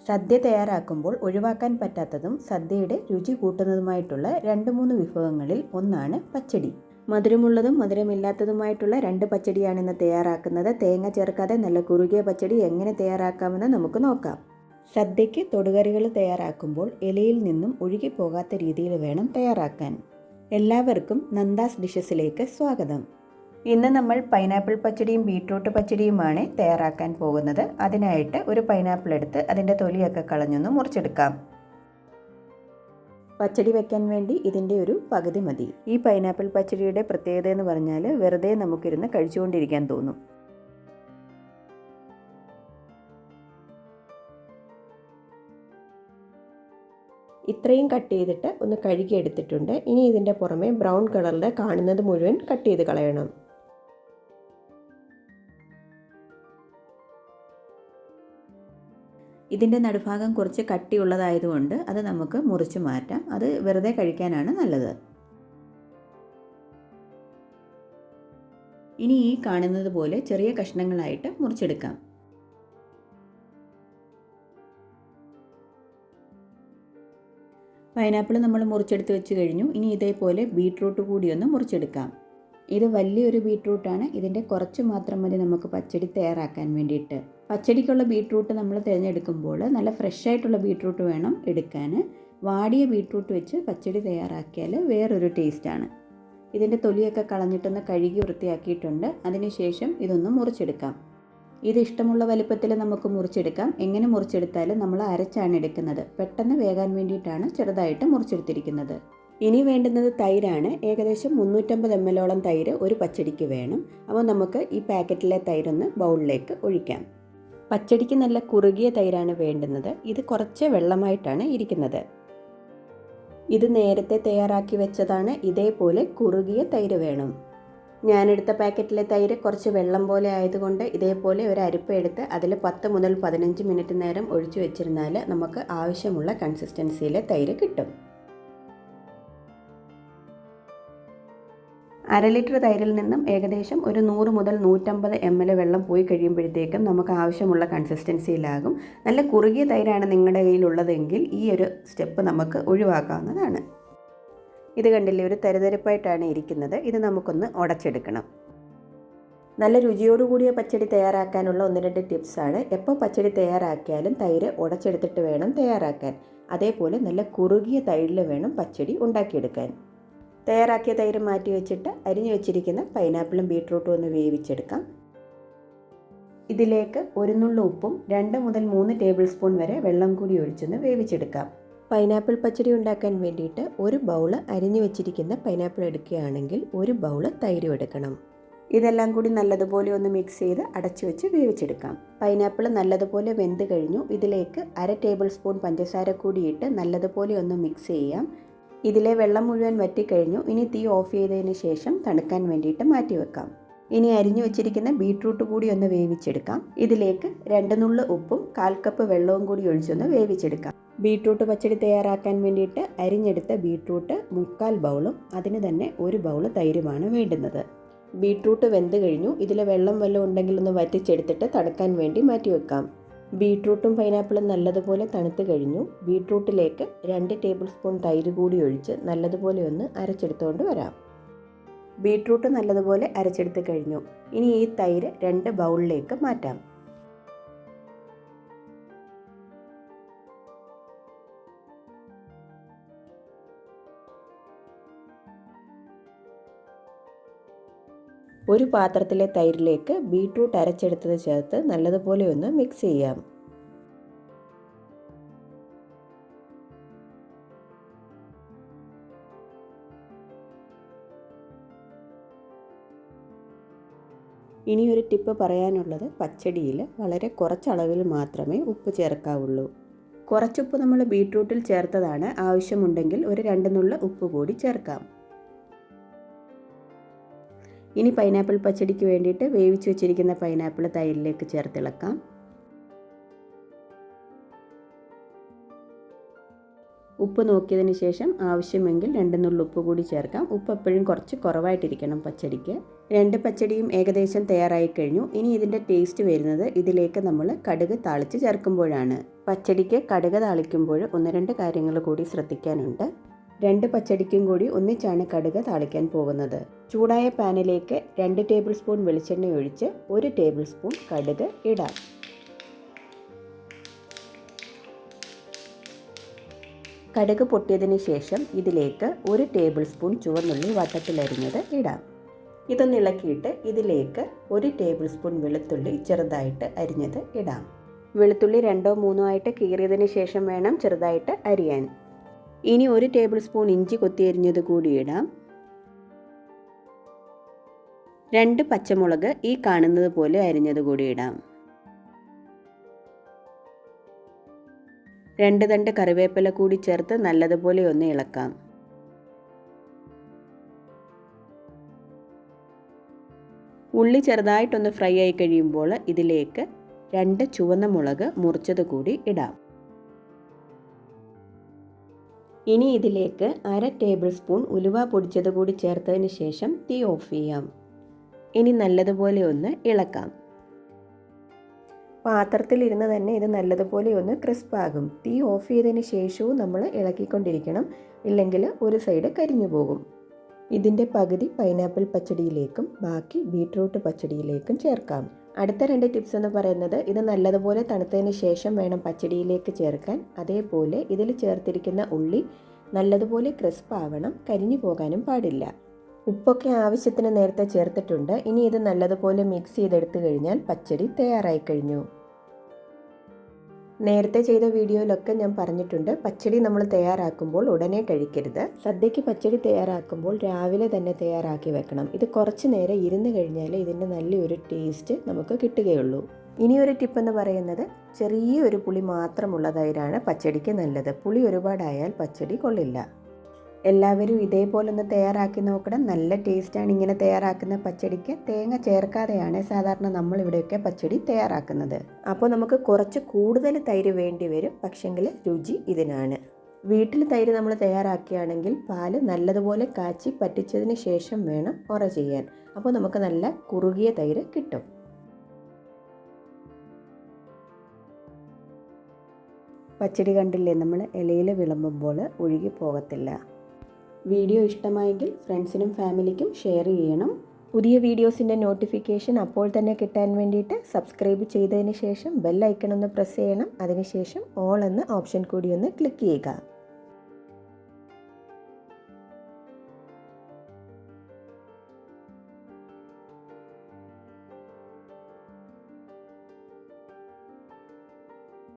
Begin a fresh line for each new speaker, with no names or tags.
സദ്യ തയ്യാറാക്കുമ്പോൾ ഒഴിവാക്കാൻ പറ്റാത്തതും സദ്യയുടെ രുചി കൂട്ടുന്നതുമായിട്ടുള്ള 2-3 വിഭവങ്ങളിൽ ഒന്നാണ് പച്ചടി. മധുരമുള്ളതും മധുരമില്ലാത്തതുമായിട്ടുള്ള 2 പച്ചടിയാണ് ഇന്ന് തയ്യാറാക്കുന്നത്. തേങ്ങ ചേർക്കാതെ നല്ല കുറുകിയ പച്ചടി എങ്ങനെ തയ്യാറാക്കാമെന്ന് നമുക്ക് നോക്കാം. സദ്യയ്ക്ക് തൊടുകറികൾ തയ്യാറാക്കുമ്പോൾ ഇലയിൽ നിന്നും ഒഴുകിപ്പോകാത്ത രീതിയിൽ വേണം തയ്യാറാക്കാൻ. എല്ലാവർക്കും നന്ദാസ് ഡിഷസിലേക്ക് സ്വാഗതം. ഇന്ന് നമ്മൾ പൈനാപ്പിൾ പച്ചടിയും ബീട്രൂട്ട് പച്ചടിയുമാണ് തയ്യാറാക്കാൻ പോകുന്നത്. അതിനായിട്ട് ഒരു പൈനാപ്പിൾ എടുത്ത് അതിൻ്റെ തൊലിയൊക്കെ കളഞ്ഞൊന്ന് മുറിച്ചെടുക്കാം. പച്ചടി വെക്കാൻ വേണ്ടി ഇതിൻ്റെ ഒരു പകുതി മതി. ഈ പൈനാപ്പിൾ പച്ചടിയുടെ പ്രത്യേകത എന്ന് പറഞ്ഞാൽ വെറുതെ നമുക്കിരുന്ന് കഴിച്ചുകൊണ്ടിരിക്കാൻ തോന്നും. ഇത്രയും കട്ട് ചെയ്തിട്ട് ഒന്ന് കഴുകി എടുത്തിട്ടുണ്ട്. ഇനി ഇതിൻ്റെ പുറമെ ബ്രൗൺ കളറിൽ കാണുന്നത് മുഴുവൻ കട്ട് ചെയ്ത് കളയണം. ഇതിൻ്റെ നടുഭാഗം കുറച്ച് കട്ടിയുള്ളതായതുകൊണ്ട് അത് നമുക്ക് മുറിച്ച് മാറ്റാം. അത് വെറുതെ കഴിക്കാനാണ് നല്ലത്. ഇനി ഈ കാണുന്നത് പോലെ ചെറിയ കഷ്ണങ്ങളായിട്ട് മുറിച്ചെടുക്കാം. പൈനാപ്പിൾ നമ്മൾ മുറിച്ചെടുത്ത് വെച്ച് കഴിഞ്ഞു. ഇനി ഇതേപോലെ ബീട്രൂട്ട് കൂടി ഒന്ന് മുറിച്ചെടുക്കാം. ഇത് വലിയൊരു ബീട്രൂട്ടാണ്. ഇതിൻ്റെ കുറച്ച് മാത്രം മതി നമുക്ക് പച്ചടി തയ്യാറാക്കാൻ വേണ്ടിയിട്ട്. പച്ചടിക്കുള്ള ബീട്രൂട്ട് നമ്മൾ തിരഞ്ഞെടുക്കുമ്പോൾ നല്ല ഫ്രഷ് ആയിട്ടുള്ള ബീട്രൂട്ട് വേണം എടുക്കാൻ. വാടിയ ബീട്രൂട്ട് വെച്ച് പച്ചടി തയ്യാറാക്കിയാൽ വേറൊരു ടേസ്റ്റാണ്. ഇതിൻ്റെ തൊലിയൊക്കെ കളഞ്ഞിട്ടൊന്ന് കഴുകി വൃത്തിയാക്കിയിട്ടുണ്ട്. അതിനുശേഷം ഇതൊന്ന് മുറിച്ചെടുക്കാം. ഇത് ഇഷ്ടമുള്ള വലുപ്പത്തിൽ നമുക്ക് മുറിച്ചെടുക്കാം. എങ്ങനെ മുറിച്ചെടുത്താലും നമ്മൾ അരച്ചാണ് എടുക്കുന്നത്. പെട്ടെന്ന് വേകാൻ വേണ്ടിയിട്ടാണ് ചെറുതായിട്ട് മുറിച്ചെടുത്തിരിക്കുന്നത്. ഇനി വേണ്ടുന്നത് തൈരാണ്. ഏകദേശം 350 ml തൈര് ഒരു പച്ചടിക്ക് വേണം. അപ്പോൾ നമുക്ക് ഈ പാക്കറ്റിലെ തൈരൊന്ന് ബൗളിലേക്ക് ഒഴിക്കാം. പച്ചടിക്ക് നല്ല കുറുകിയ തൈരാണ് വേണ്ടുന്നത്. ഇത് കുറച്ച് വെള്ളമായിട്ടാണ് ഇരിക്കുന്നത്. ഇത് നേരത്തെ തയ്യാറാക്കി വെച്ചതാണ്. ഇതേപോലെ കുറുകിയ തൈര് വേണം. ഞാനെടുത്ത പാക്കറ്റിലെ തൈര് കുറച്ച് വെള്ളം പോലെ ആയതുകൊണ്ട് ഇതേപോലെ ഒരു അരിപ്പ എടുത്ത് അതിൽ 10 മുതൽ 15 മിനിറ്റ് നേരം ഒഴിച്ചു വെച്ചിരുന്നാൽ നമുക്ക് ആവശ്യമുള്ള കൺസിസ്റ്റൻസിയിലെ തൈര് കിട്ടും. 1/2 ലിറ്റർ തൈരിൽ നിന്നും ഏകദേശം ഒരു 100 മുതൽ 150 ml വെള്ളം പോയി കഴിയുമ്പോഴത്തേക്കും നമുക്ക് ആവശ്യമുള്ള കൺസിസ്റ്റൻസിയിലാകും. നല്ല കുറുകിയ തൈരാണ് നിങ്ങളുടെ കയ്യിലുള്ളതെങ്കിൽ ഈ ഒരു സ്റ്റെപ്പ് നമുക്ക് ഒഴിവാക്കാവുന്നതാണ്. ഇത് കണ്ടില്ലേ, ഒരു തരിതരിപ്പായിട്ടാണ് ഇരിക്കുന്നത്. ഇത് നമുക്കൊന്ന് ഉടച്ചെടുക്കണം. നല്ല രുചിയോടുകൂടിയ പച്ചടി തയ്യാറാക്കാനുള്ള 1-2 ടിപ്സാണ്. എപ്പോൾ പച്ചടി തയ്യാറാക്കിയാലും തൈര് ഉടച്ചെടുത്തിട്ട് വേണം തയ്യാറാക്കാൻ. അതേപോലെ നല്ല കുറുകിയ തൈരിൽ വേണം പച്ചടി ഉണ്ടാക്കിയെടുക്കാൻ. തയ്യാറാക്കിയ തൈര് മാറ്റി വെച്ചിട്ട് അരിഞ്ഞു വെച്ചിരിക്കുന്ന പൈനാപ്പിളും ബീട്രൂട്ടും ഒന്ന് വേവിച്ചെടുക്കാം. ഇതിലേക്ക് ഒരു നുള്ളു ഉപ്പും 2 മുതൽ 3 ടേബിൾ സ്പൂൺ വരെ വെള്ളം കൂടി ഒഴിച്ചൊന്ന് വേവിച്ചെടുക്കാം. പൈനാപ്പിൾ പച്ചടി ഉണ്ടാക്കാൻ വേണ്ടിയിട്ട് ഒരു ബൗൾ അരിഞ്ഞു വെച്ചിരിക്കുന്ന പൈനാപ്പിൾ എടുക്കുകയാണെങ്കിൽ ഒരു ബൗൾ തൈരും എടുക്കണം. ഇതെല്ലാം കൂടി നല്ലതുപോലെ ഒന്ന് മിക്സ് ചെയ്ത് അടച്ചു വെച്ച് വേവിച്ചെടുക്കാം. പൈനാപ്പിൾ നല്ലതുപോലെ വെന്ത് കഴിഞ്ഞു. ഇതിലേക്ക് 1/2 ടേബിൾ സ്പൂൺ പഞ്ചസാര കൂടിയിട്ട് നല്ലതുപോലെ ഒന്ന് മിക്സ് ചെയ്യാം. ഇതിലെ വെള്ളം മുഴുവൻ വറ്റിക്കഴിഞ്ഞു. ഇനി തീ ഓഫ് ചെയ്തതിന് ശേഷം തണുക്കാൻ വേണ്ടിയിട്ട് മാറ്റി വെക്കാം. ഇനി അരിഞ്ഞു വെച്ചിരിക്കുന്ന ബീട്രൂട്ട് കൂടി ഒന്ന് വേവിച്ചെടുക്കാം. ഇതിലേക്ക് 2 നുള്ളു ഉപ്പും 1/4 കപ്പ് വെള്ളവും കൂടി ഒഴിച്ചൊന്ന് വേവിച്ചെടുക്കാം. ബീട്രൂട്ട് പച്ചടി തയ്യാറാക്കാൻ വേണ്ടിയിട്ട് അരിഞ്ഞെടുത്ത ബീട്രൂട്ട് 3/4 ബൗളും അതിന് തന്നെ 1 ബൗൾ തൈരുമാണ് വേണ്ടുന്നത്. ബീട്രൂട്ട് വെന്ത് കഴിഞ്ഞു. ഇതിൽ വെള്ളം വല്ലതും ഉണ്ടെങ്കിൽ ഒന്ന് വറ്റിച്ചെടുത്തിട്ട് തണുക്കാൻ വേണ്ടി മാറ്റി വെക്കാം. ബീട്രൂട്ടും പൈനാപ്പിളും നല്ലതുപോലെ തണുത്ത് കഴിഞ്ഞു. ബീട്രൂട്ടിലേക്ക് 2 ടേബിൾ സ്പൂൺ തൈര് കൂടി ഒഴിച്ച് നല്ലതുപോലെ ഒന്ന് അരച്ചെടുത്തുകൊണ്ട് വരാം. ബീട്രൂട്ട് നല്ലതുപോലെ അരച്ചെടുത്ത് കഴിഞ്ഞു. ഇനി ഈ തൈര് 2 ബൗളിലേക്ക് മാറ്റാം. ഒരു പാത്രത്തിലെ തൈരിലേക്ക് ബീട്രൂട്ട് അരച്ചെടുത്തത് ചേർത്ത് നല്ലതുപോലെ ഒന്ന് മിക്സ് ചെയ്യാം. ഇനി ഒരു ടിപ്പ് പറയാനുള്ളത്, പച്ചടിയിൽ വളരെ കുറച്ചളവിൽ മാത്രമേ ഉപ്പ് ചേർക്കാവുള്ളൂ. കുറച്ചുപ്പ് നമ്മൾ ബീട്രൂട്ടിൽ ചേർത്തതാണ്. ആവശ്യമുണ്ടെങ്കിൽ ഒരു 2 നുള്ളു ഉപ്പ് കൂടി ചേർക്കാം. ഇനി പൈനാപ്പിൾ പച്ചടിക്ക് വേണ്ടിയിട്ട് വേവിച്ച് വെച്ചിരിക്കുന്ന പൈനാപ്പിൾ തൈരിലേക്ക് ചേർത്തിളക്കാം. ഉപ്പ് നോക്കിയതിന് ശേഷം ആവശ്യമെങ്കിൽ 2 നുള്ളി ഉപ്പ് കൂടി ചേർക്കാം. ഉപ്പ് എപ്പോഴും കുറച്ച് കുറവായിട്ടിരിക്കണം പച്ചടിക്ക്. 2 പച്ചടിയും ഏകദേശം തയ്യാറായി കഴിഞ്ഞു. ഇനി ഇതിൻ്റെ ടേസ്റ്റ് വരുന്നത് ഇതിലേക്ക് നമ്മൾ കടുക് താളിച്ച് ചേർക്കുമ്പോഴാണ്. പച്ചടിക്ക് കടുക് താളിക്കുമ്പോൾ 1-2 കാര്യങ്ങൾ കൂടി ശ്രദ്ധിക്കാനുണ്ട്. 2 പച്ചടിക്കും കൂടി ഒന്നിച്ചാണ് കടുക് താളിക്കാൻ പോകുന്നത്. ചൂടായ പാനിലേക്ക് 2 ടേബിൾ സ്പൂൺ വെളിച്ചെണ്ണ ഒഴിച്ച് 1 ടേബിൾ സ്പൂൺ കടുക് ഇടാം. കടുക് പൊട്ടിയതിന് ശേഷം ഇതിലേക്ക് 1 ടേബിൾ സ്പൂൺ ചുവന്നുള്ളി വട്ടത്തിലരിഞ്ഞത് ഇടാം. ഇതൊന്ന് ഇളക്കിയിട്ട് ഇതിലേക്ക് 1 ടേബിൾ സ്പൂൺ വെളുത്തുള്ളി ചെറുതായിട്ട് അരിഞ്ഞത് ഇടാം. വെളുത്തുള്ളി 2-3 ആയിട്ട് കീറിയതിന് ശേഷം വേണം ചെറുതായിട്ട് അരിയാൻ. ഇനി 1 ടേബിൾ സ്പൂൺ ഇഞ്ചി കൊത്തി അരിഞ്ഞത് കൂടി ഇടാം. 2 പച്ചമുളക് ഈ കാണുന്നത് പോലെ അരിഞ്ഞത് കൂടി ഇടാം. 2 തണ്ട് കറിവേപ്പില കൂടി ചേർത്ത് നല്ലതുപോലെ ഒന്ന് ഇളക്കാം. ഉള്ളി ചെറുതായിട്ടൊന്ന് ഫ്രൈ ആയി കഴിയുമ്പോൾ ഇതിലേക്ക് 2 ചുവന്ന മുളക് മുറിച്ചത് കൂടി ഇടാം. ഇനി ഇതിലേക്ക് 1/2 ടേബിൾ സ്പൂൺ ഉലുവ പൊടിച്ചത് കൂടി ചേർത്തതിന് ശേഷം തീ ഓഫ് ചെയ്യാം. ഇനി നല്ലതുപോലെ ഒന്ന് ഇളക്കാം. പാത്രത്തിലിരുന്ന് തന്നെ ഇത് നല്ലതുപോലെ ഒന്ന് ക്രിസ്പാകും. തീ ഓഫ് ചെയ്തതിന് ശേഷവും നമ്മൾ ഇളക്കിക്കൊണ്ടിരിക്കണം, ഇല്ലെങ്കിൽ ഒരു സൈഡ് കരിഞ്ഞു പോകും. ഇതിൻ്റെ പകുതി പൈനാപ്പിൾ പച്ചടിയിലേക്കും ബാക്കി ബീട്രൂട്ട് പച്ചടിയിലേക്കും ചേർക്കാം. അടുത്ത 2 ടിപ്സ് എന്ന് പറയുന്നത് ഇത് നല്ലതുപോലെ തണുത്തതിന് ശേഷം വേണം പച്ചടിയിലേക്ക് ചേർക്കാൻ. അതേപോലെ ഇതിൽ ചേർത്തിരിക്കുന്ന ഉള്ളി നല്ലതുപോലെ ക്രിസ്പാവണം, കരിഞ്ഞു പോകാനും പാടില്ല. ഉപ്പൊക്കെ ആവശ്യത്തിന് നേരത്തെ ചേർത്തിട്ടുണ്ട്. ഇനി ഇത് നല്ലതുപോലെ മിക്സ് ചെയ്തെടുത്തു കഴിഞ്ഞാൽ പച്ചടി തയ്യാറായി കഴിഞ്ഞു. നേരത്തെ ചെയ്ത വീഡിയോയിലൊക്കെ ഞാൻ പറഞ്ഞിട്ടുണ്ട്, പച്ചടി നമ്മൾ തയ്യാറാക്കുമ്പോൾ ഉടനെ കഴിക്കരുത്. സദ്യക്ക് പച്ചടി തയ്യാറാക്കുമ്പോൾ രാവിലെ തന്നെ തയ്യാറാക്കി വെക്കണം. ഇത് കുറച്ച് നേരം ഇരുന്ന് കഴിഞ്ഞാൽ ഇതിൻ്റെ നല്ലൊരു ടേസ്റ്റ് നമുക്ക് കിട്ടുകയുള്ളൂ. ഇനിയൊരു ടിപ്പ് എന്ന് പറയുന്നത് ചെറിയൊരു പുളി മാത്രമുള്ള തൈരാണ് പച്ചടിക്ക് നല്ലത്. പുളി ഒരുപാടായാൽ പച്ചടി കൊള്ളില്ല. എല്ലാവരും ഇതേപോലെ ഒന്ന് തയ്യാറാക്കി നോക്കണം. നല്ല ടേസ്റ്റാണ് ഇങ്ങനെ തയ്യാറാക്കുന്ന പച്ചടിക്ക്. തേങ്ങ ചേർക്കാതെയാണ് സാധാരണ നമ്മളിവിടെയൊക്കെ പച്ചടി തയ്യാറാക്കുന്നത്. അപ്പോൾ നമുക്ക് കുറച്ച് കൂടുതൽ തൈര് വേണ്ടി വരും, പക്ഷെങ്കിൽ രുചി ഇതിനാണ്. വീട്ടിൽ തൈര് നമ്മൾ തയ്യാറാക്കുകയാണെങ്കിൽ പാല് നല്ലതുപോലെ കാച്ചി പറ്റിച്ചതിന് ശേഷം വേണം ഉറ ചെയ്യാൻ. അപ്പോൾ നമുക്ക് നല്ല കുറുകിയ തൈര് കിട്ടും. പച്ചടി കണ്ടില്ലേ, നമ്മൾ ഇലയിൽ വിളമ്പുമ്പോൾ ഒഴുകി പോകത്തില്ല. വീഡിയോ ഇഷ്ടമായെങ്കിൽ ഫ്രണ്ട്സിനും ഫാമിലിക്കും ഷെയർ ചെയ്യണം. പുതിയ വീഡിയോസിൻ്റെ നോട്ടിഫിക്കേഷൻ അപ്പോൾ തന്നെ കിട്ടാൻ വേണ്ടിയിട്ട് സബ്സ്ക്രൈബ് ചെയ്തതിന് ശേഷം ബെൽ ഐക്കൺ ഒന്ന് പ്രസ് ചെയ്യണം. അതിനുശേഷം ഓൾ എന്ന ഓപ്ഷൻ കൂടി ഒന്ന് ക്ലിക്ക് ചെയ്യുക.